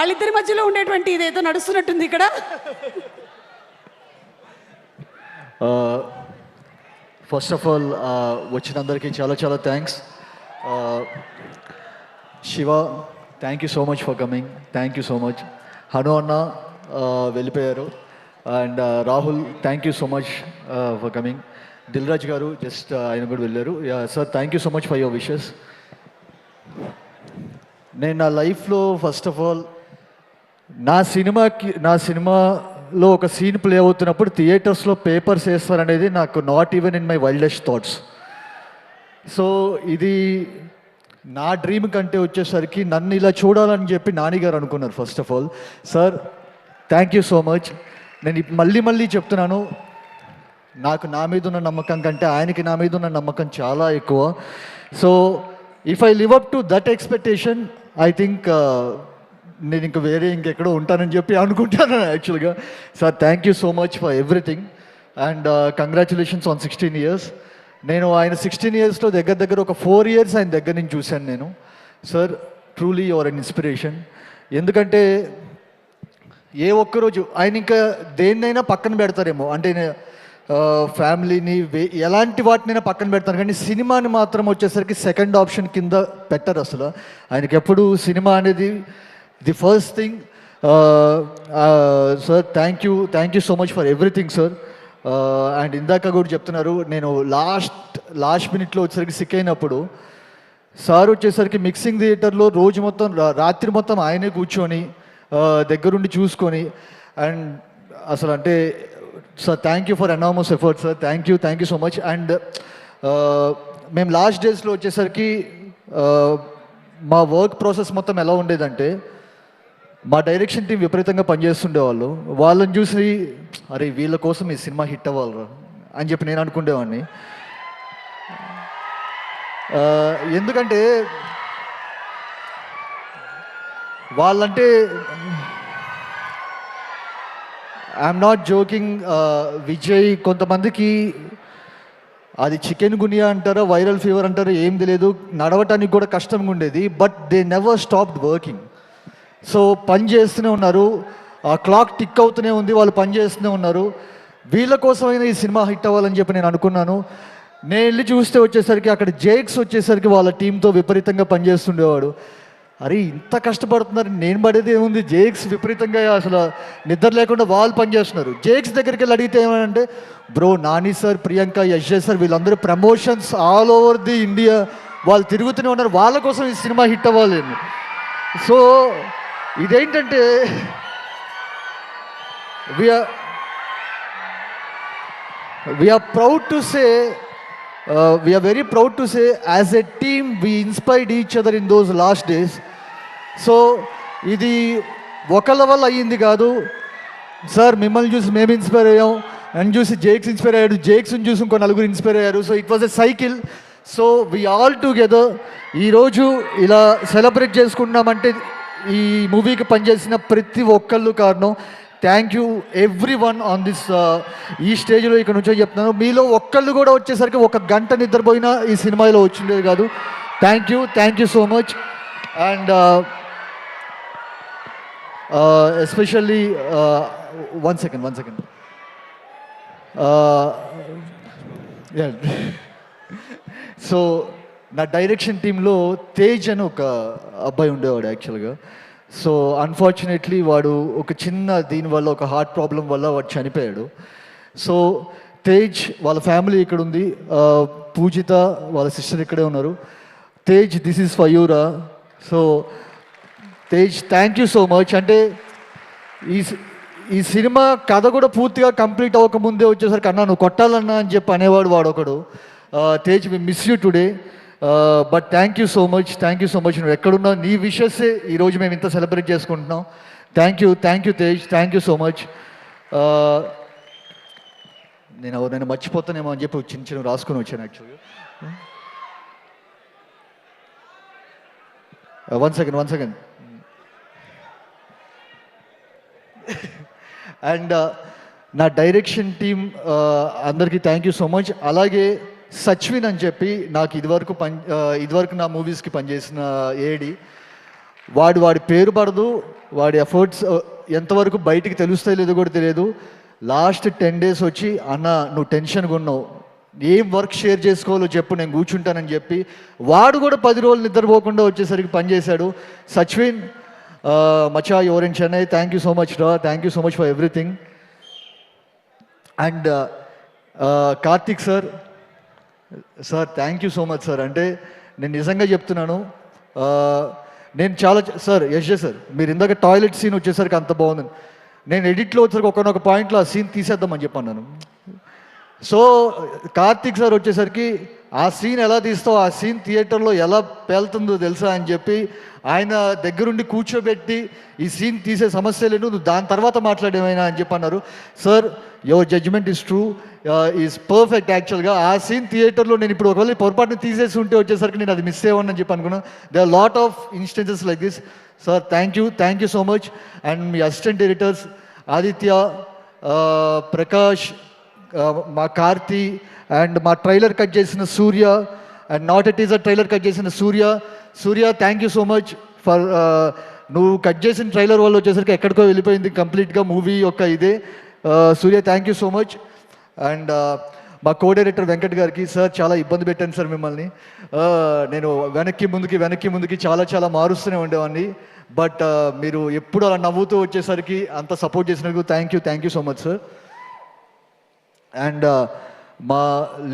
వాళ్ళిద్దరి మధ్యలో ఉండేటువంటి ఇదేదో నడుస్తున్నట్టుంది ఇక్కడ. ఫస్ట్ ఆఫ్ ఆల్ వచ్చినందరికీ చాలా చాలా thanks. Shiva, thank you so much for coming, thank you so much. Hanu అన్న వెళ్ళిపోయారు. And Rahul, thank you so much for coming. Dilraj గారు జస్ట్ ఆయన కూడా వెళ్ళారు. Sir, thank you so much for your wishes. నేను నా లైఫ్లో ఫస్ట్ ఆఫ్ ఆల్ నా సినిమాలో ఒక సీన్ ప్లే అవుతున్నప్పుడు థియేటర్స్లో పేపర్స్ వేస్తారనేది నాకు not even in my wildest thoughts. So ఇది నా డ్రీమ్ కంటే వచ్చేసరికి నన్ను ఇలా చూడాలని చెప్పి నానిగారు అనుకున్నారు. First of all sir, thank you so much. నేను మళ్ళీ చెప్తున్నాను, నాకు నా మీద ఉన్న నమ్మకం కంటే ఆయనకి నా మీద ఉన్న నమ్మకం చాలా ఎక్కువ. So if I live up to that expectation, I think నేను ఇంకెక్కడో ఉంటానని చెప్పి అనుకుంటాను యాక్చువల్గా. Sir, thank you so much for everything and congratulations on 16 years. నేను ఆయన 16 yearsలో దగ్గర ఒక 4 years ఆయన దగ్గర నుంచి చూశాను నేను. Sir, truly your an inspiration. ఎందుకంటే ఏ ఒక్కరోజు ఆయన ఇంకా దేన్నైనా పక్కన పెడతారేమో, అంటే ఫ్యామిలీని ఎలాంటి వాటినైనా పక్కన పెడతారు, కానీ సినిమాని మాత్రం వచ్చేసరికి సెకండ్ ఆప్షన్ కింద పెట్టరు అసలు. ఆయనకి ఎప్పుడు సినిమా అనేది the first thing. Sir, thank you so much for everything sir. And ఇందాక కూడా చెప్తున్నారు, నేను లాస్ట్ మినిట్లో వచ్చేసరికి సిక్ అయినప్పుడు సార్ వచ్చేసరికి మిక్సింగ్ థియేటర్లో రోజు మొత్తం రాత్రి మొత్తం ఆయనే కూర్చొని దగ్గరుండి చూసుకొని, అండ్ అసలు అంటే sir, thank you for enormous effort sir. Thank you so much. And మేము లాస్ట్ డేస్లో వచ్చేసరికి మా వర్క్ ప్రాసెస్ మొత్తం ఎలా ఉండేదంటే, మా డైరెక్షన్ టీం విపరీతంగా పనిచేస్తుండేవాళ్ళు. వాళ్ళని చూసి అరే వీళ్ళ కోసం ఈ సినిమా హిట్ అవ్వాలరా అని చెప్పి నేను అనుకునేవాడిని. ఎందుకంటే వాళ్ళంటే ఐఎమ్ నాట్ జోకింగ్. విజయ్ కొంతమందికి అది చికెన్ గునియా అంటారో వైరల్ ఫీవర్ అంటారో ఏం తెలియదు, నడవటానికి కూడా కష్టంగా ఉండేది. But they never stopped working. So పని చేస్తూనే ఉన్నారు, ఆ క్లాక్ టిక్ అవుతూనే ఉంది, వాళ్ళు పని చేస్తూనే ఉన్నారు. వీళ్ళ కోసమైనా ఈ సినిమా హిట్ అవ్వాలని చెప్పి నేను అనుకున్నాను. నేను వెళ్ళి చూస్తే వచ్చేసరికి అక్కడ జేక్స్ వచ్చేసరికి వాళ్ళ టీంతో విపరీతంగా పనిచేస్తుండేవాడు. అరే ఇంత కష్టపడుతున్నారు, నేను పడేది ఏముంది, జేక్స్ విపరీతంగా అసలు నిద్ర లేకుండా వాళ్ళు పనిచేస్తున్నారు. జేక్స్ దగ్గరికి వెళ్ళి అడిగితే ఏమంటే, bro Nani sir, Priyanka, Yash sir వీళ్ళందరూ promotions all over the India వాళ్ళు తిరుగుతూనే ఉన్నారు, వాళ్ళ కోసం ఈ సినిమా హిట్ అవ్వాలి. సో ఇదేంటంటే we are proud to say, we are very proud to say as a team we inspired each other in those last days. So ఇది ఒకళ్ళ వల్ల అయ్యింది కాదు సార్. మిమ్మల్ని చూసి మేము ఇన్స్పైర్ అయ్యాం, నన్ను చూసి జేక్స్ ఇన్స్పైర్ అయ్యాడు, జేక్స్ని చూసి ఇంకో నలుగురు ఇన్స్పైర్ అయ్యారు. So it was a cycle. So we all together ఈరోజు ఇలా సెలబ్రేట్ చేసుకుంటున్నామంటే ఈ మూవీకి పనిచేసిన ప్రతి ఒక్కళ్ళు కారణం. Thank you every one on this. ఈ స్టేజ్లో ఇక్కడ నుంచో చెప్తున్నాను, మీలో ఒక్కళ్ళు కూడా వచ్చేసరికి ఒక గంట నిద్రపోయినా ఈ సినిమాలో వచ్చిండేది కాదు. Thank you so much. And especially one second so నా డైరెక్షన్ టీంలో తేజ్ అని ఒక అబ్బాయి ఉండేవాడు యాక్చువల్గా. సో అన్ఫార్చునేట్లీ వాడు ఒక చిన్న దీనివల్ల, ఒక హార్ట్ ప్రాబ్లం వల్ల వాడు చనిపోయాడు. సో తేజ్ వాళ్ళ ఫ్యామిలీ ఇక్కడ ఉంది, పూజిత వాళ్ళ సిస్టర్ ఇక్కడే ఉన్నారు. తేజ్, దిస్ ఈజ్ ఫర్ యూరా. So Tej, thank you so much. అంటే ఈ సినిమా కథ కూడా పూర్తిగా కంప్లీట్ అవ్వకముందే వచ్చేసరికి అన్నా నువ్వు కొట్టాలన్నా అని చెప్పి అనేవాడు వాడు ఒకడు. Tej, we miss you today. But thank you so much. నువ్వు ఎక్కడున్నావు, నీ విషెస్సే ఈరోజు మేము ఇంత సెలబ్రేట్ చేసుకుంటున్నాం. Thank you Tej, thank you so much. నేను ఎవరైనా మర్చిపోతానేమో అని చెప్పి చిన్న రాసుకొని వచ్చాను యాక్చువల్గా. One second. అండ్ నా డైరెక్షన్ టీం అందరికీ థ్యాంక్ యూ సో మచ్. అలాగే సచ్విన్ అని చెప్పి నాకు ఇదివరకు నా మూవీస్కి పనిచేసిన ఏడి, వాడి పేరు పడదు, వాడి ఎఫర్ట్స్ ఎంతవరకు బయటికి తెలుస్తాయో లేదో కూడా తెలియదు. లాస్ట్ 10 days వచ్చి అన్న నువ్వు టెన్షన్గా ఉన్నావు, ఏం వర్క్ షేర్ చేసుకోవాలో చెప్పు నేను కూర్చుంటానని చెప్పి వాడు కూడా 10 రోజులు నిద్రపోకుండా వచ్చేసరికి పనిచేశాడు. సచ్విన్ మచా your in Chennai, thank you so much రా, thank you so much for everything. And Karthik sir, sir thank you so much sir. అంటే నేను నిజంగా చెప్తున్నాను, నేను చాలా సార్ యశ్జే సార్ మీరు ఇందాక టాయిలెట్ సీన్ వచ్చేసరికి అంత బాగుంది. నేను ఎడిట్లో వచ్చేసరికి ఒకనొక పాయింట్లో ఆ సీన్ తీసేద్దామని చెప్పాను. సో కార్తిక్ సార్ వచ్చేసరికి ఆ సీన్ ఎలా తీస్తావు, ఆ సీన్ థియేటర్లో ఎలా పేలుతుందో తెలుసా అని చెప్పి ఆయన దగ్గరుండి కూర్చోబెట్టి ఈ సీన్ తీసే సమస్య లేదు, నువ్వు దాని తర్వాత మాట్లాడేమైనా అని చెప్పి అన్నారు. Sir your judgement is true, is perfect. యాక్చువల్గా ఆ సీన్ థియేటర్లో నేను ఇప్పుడు ఒకవేళ పొరపాటుని తీసేసి ఉంటే వచ్చేసరికి నేను అది మిస్ అయ్యానని చెప్పి అనుకున్నాను. They are lot of instances like this. Sir thank you so much. And మీ అసిస్టెంట్ ఎడిటర్స్ ఆదిత్య, ప్రకాష్, మా కార్తి, అండ్ మా ట్రైలర్ కట్ చేసిన Surya, and not a teaser trailer cut చేసిన Surya thank you so much for నువ్వు కట్ చేసిన ట్రైలర్ వల్ల వచ్చేసరికి ఎక్కడికో వెళ్ళిపోయింది కంప్లీట్గా మూవీ యొక్క ఇదే. Surya thank you so much. And మా కో డైరెక్టర్ వెంకట్ గారికి, సార్ చాలా ఇబ్బంది పెట్టాను సార్ మిమ్మల్ని, నేను వెనక్కి ముందుకి చాలా మారుస్తూనే ఉండేవాడిని, బట్ మీరు ఎప్పుడు అలా నవ్వుతూ వచ్చేసరికి అంత సపోర్ట్ చేసినందుకు thank you so much sir. And మా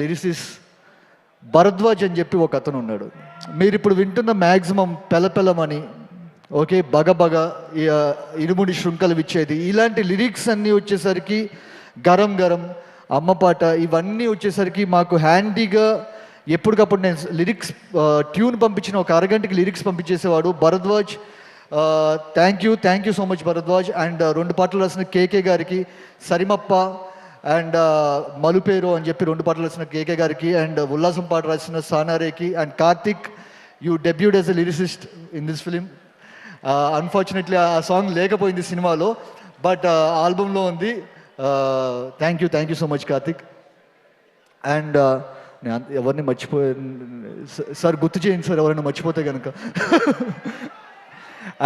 లిరిసిస్ భరద్వాజ్ అని చెప్పి ఒక అతను ఉన్నాడు, మీరు ఇప్పుడు వింటున్న మ్యాక్సిమం పెలపెలమని, ఓకే, బగ ఇరుముడి శృంఖలు ఇచ్చేది, ఇలాంటి లిరిక్స్ అన్నీ వచ్చేసరికి గరం అమ్మపాట ఇవన్నీ వచ్చేసరికి మాకు హ్యాండీగా ఎప్పటికప్పుడు నేను లిరిక్స్ ట్యూన్ పంపించిన ఒక అరగంటకి లిరిక్స్ పంపించేసేవాడు Bharadwaj. Thank you so much Bharadwaj. And 2 పాటలు రాసిన కేకే గారికి, సరిమప్ప అండ్ మలుపేరు అని చెప్పి 2 పాటలు రాసిన కేకే గారికి, అండ్ ఉల్లాసం పాట రాసిన సానారేకి, and Karthik you debuted as a lyricist in this film. Unfortunately ఆ సాంగ్ లేకపోయింది సినిమాలో, బట్ ఆల్బంలో ఉంది. Thank you so much Karthik. And నేను ఎవరిని సార్ గుర్తు చేయండి సార్ ఎవరైనా మర్చిపోతే కనుక.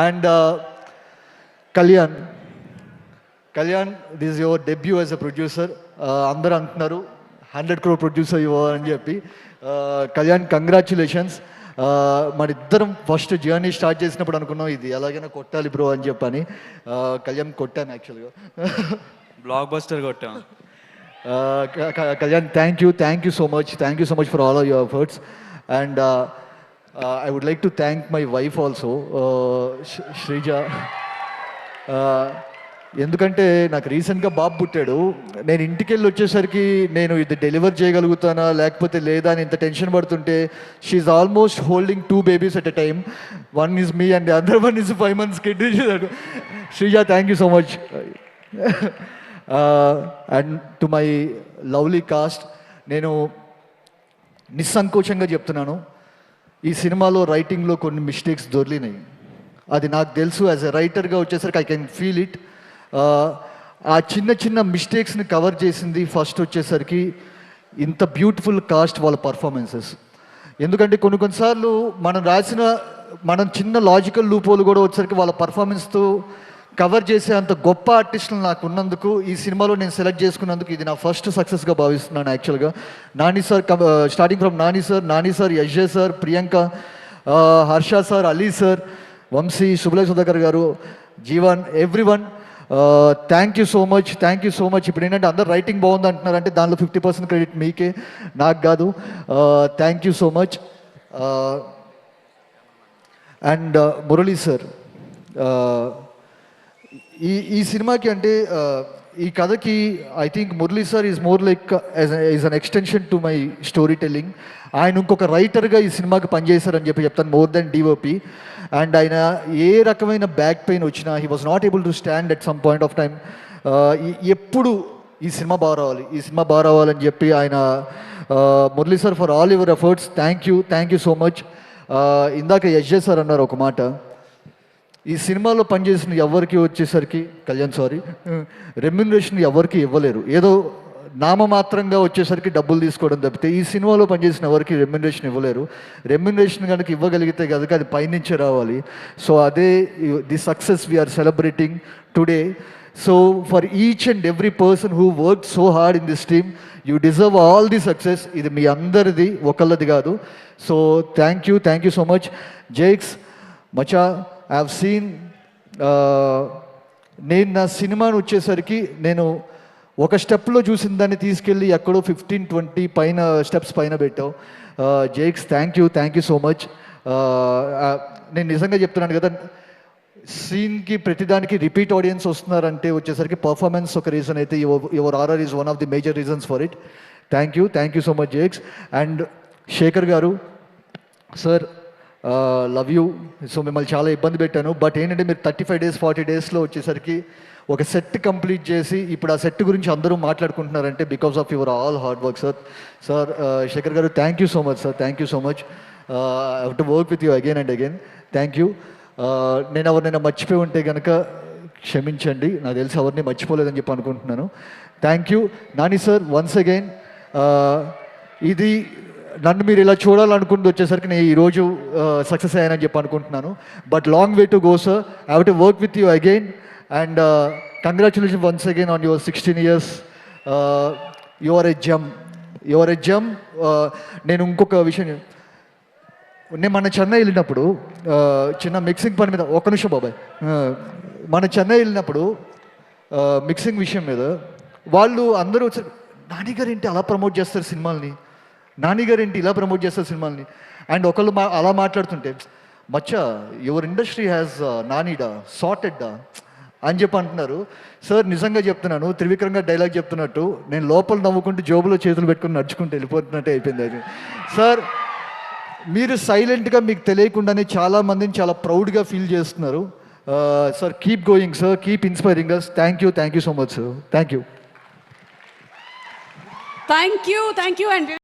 And Kalyan, this your debut as a producer. అందరూ అంటున్నారు 100 crore ప్రొడ్యూసర్ యువర్ అని చెప్పి. కళ్యాణ్ కంగ్రాచులేషన్స్. మనిద్దరం ఫస్ట్ జర్నీ స్టార్ట్ చేసినప్పుడు అనుకున్నాం ఇది ఎలాగైనా కొట్టాలి బ్రో అని చెప్పని. కళ్యాణ్ కొట్టాను యాక్చువల్గా, బ్లాక్ బస్టర్ కొట్టాం. Kalyan thank you so much for all of your efforts. And I would like to thank my wife also, Sreeja. ఎందుకంటే నాకు రీసెంట్గా బాబు పుట్టాడు, నేను ఇంటికి వెళ్ళి వచ్చేసరికి నేను ఇది డెలివర్ చేయగలుగుతానా లేకపోతే లేదా అని ఇంత టెన్షన్ పడుతుంటే, she's almost holding 2 babies at a time. One is me and the other one is 5 months kid. Sreeja thank you so much. And to my lovely cost, నేను నిస్సంకోచంగా చెప్తున్నాను, ఈ సినిమాలో రైటింగ్లో కొన్ని మిస్టేక్స్ దొర్లినాయి. అది నాకు తెలుసు, యాజ్ ఎ రైటర్గా వచ్చేసరికి ఐ కెన్ ఫీల్ ఇట్. ఆ చిన్న మిస్టేక్స్ని కవర్ చేసింది ఫస్ట్ వచ్చేసరికి ఇంత బ్యూటిఫుల్ కాస్ట్ వాళ్ళ పర్ఫార్మెన్సెస్. ఎందుకంటే కొన్నిసార్లు మనం చిన్న లాజికల్ లూపోలు కూడా వచ్చేసరికి వాళ్ళ పర్ఫార్మెన్స్తో కవర్ చేసే అంత గొప్ప ఆర్టిస్టులు నాకు ఉన్నందుకు ఈ సినిమాలో నేను సెలెక్ట్ చేసుకున్నందుకు ఇది నా ఫస్ట్ సక్సెస్గా భావిస్తున్నాను. యాక్చువల్గా Nani sir, starting from Nani sir, యశ్జే sir, Priyanka, Harsha sir, Ali sir, Vamsi, Shubhalaya Sudhakar గారు, Jeevan, everyone, thank you so much. ఇప్పుడు ఏంటంటే అందరు రైటింగ్ బాగుంది అంటున్నారంటే దానిలో 50% క్రెడిట్ మీకే, నాకు కాదు. Thank you so much. And Murali sir, ఈ సినిమాకి అంటే ఈ కథకి I think Murali sir is more like is an extension to my story telling. ఆయన ఇంకొక రైటర్గా ఈ సినిమాకి పనిచేశారని చెప్పి చెప్తాను, మోర్ దెన్ డిఓపి. అండ్ ఆయన ఏ రకమైన బ్యాక్ పెయిన్ వచ్చినా he was not able to stand at some point of time. ఎప్పుడు ఈ సినిమా బాగా రావాలని చెప్పి ఆయన, Murali sir for all your efforts, thank you so much. ఇందాక యశ్జే సార్ అన్నారు ఒక మాట, ఈ సినిమాలో పనిచేసిన ఎవరికి వచ్చేసరికి రెమ్యూనరేషన్ ఎవరికి ఇవ్వలేరు. ఏదో నామమాత్రంగా వచ్చేసరికి డబ్బులు తీసుకోవడం తప్పితే ఈ సినిమాలో పనిచేసిన ఎవరికి రెమ్యునరేషన్ ఇవ్వలేరు. రెమ్యునరేషన్ కనుక ఇవ్వగలిగితే కనుక అది పైనుంచే రావాలి. సో అదే the success we're celebrating today. So for each and every person who work so hard in this team, you deserve all the success. ఇది మీ అందరిది, ఒకళ్ళది కాదు. So thank you so much. Jakes మచా, ఐ హ్యావ్ సీన్, నేను నా సినిమాను వచ్చేసరికి నేను ఒక స్టెప్లో చూసిన దాన్ని తీసుకెళ్ళి ఎక్కడో 15-20 పైన స్టెప్స్ పైన పెట్టావు. జైక్స్ థ్యాంక్ యూ సో మచ్. నేను నిజంగా చెప్తున్నాను కదా, సీన్కి ప్రతిదానికి రిపీట్ ఆడియన్స్ వస్తున్నారంటే వచ్చేసరికి పర్ఫార్మెన్స్ ఒక రీజన్ అయితే your RR is one of the major reasons for it. Thank you so much Jakes. And Shekhar గారు సార్, లవ్ యూ. సో మిమ్మల్ని చాలా ఇబ్బంది పెట్టాను, బట్ ఏంటంటే మీరు 35 days 40 daysలో వచ్చేసరికి ఒక సెట్ కంప్లీట్ చేసి ఇప్పుడు ఆ సెట్ గురించి అందరూ మాట్లాడుకుంటున్నారంటే because of your all hard work sir. Sir Shekhar గారు thank you so much sir, thank you so much. I have to work with you again and again. Thank you. నేను ఎవరినైనా మర్చిపోయి ఉంటే కనుక క్షమించండి, నాకు తెలిసి ఎవరిని మర్చిపోలేదని చెప్పి అనుకుంటున్నాను. Thank you Nani sir once again. ఇది నన్ను మీరు ఇలా చూడాలనుకుంటూ వచ్చేసరికి నేను ఈరోజు సక్సెస్ అయ్యానని చెప్పి అనుకుంటున్నాను. But long way to go sir. I have to work with you again and congratulation once again on your 16 years. You are a gem. నేను ఇంకొక విషయం, నేను మన చెన్నై వెళ్ళినప్పుడు చిన్న మిక్సింగ్ పని మీద, ఒక్క నిమిషం బాబాయ్, మన చెన్నై వెళ్ళినప్పుడు మిక్సింగ్ విషయం మీద వాళ్ళు అందరూ వచ్చారు, నానిగారు ఏంటి అలా ప్రమోట్ చేస్తారు సినిమాల్ని, నానిగారు ఏంటి ఇలా ప్రమోట్ చేస్తారు సినిమాల్ని. అండ్ ఒకళ్ళు అలా మాట్లాడుతుంటే, మచ్చా యువర్ ఇండస్ట్రీ హ్యాస్ నానిడా సార్టెడ్డా అని చెప్పి అంటున్నారు. సార్ నిజంగా చెప్తున్నాను, త్రివిక్రమ్ గారు డైలాగ్ చెప్తున్నట్టు నేను లోపల నవ్వుకుంటూ జోబులో చేతులు పెట్టుకుని నడుచుకుంటూ వెళ్ళిపోతున్నట్టే అయిపోయింది అది. సార్ మీరు సైలెంట్గా మీకు తెలియకుండానే చాలామందిని చాలా ప్రౌడ్గా ఫీల్ చేస్తున్నారు. Sir keep going sir, keep inspiring us. Thank you so much sir. Thank you thank you and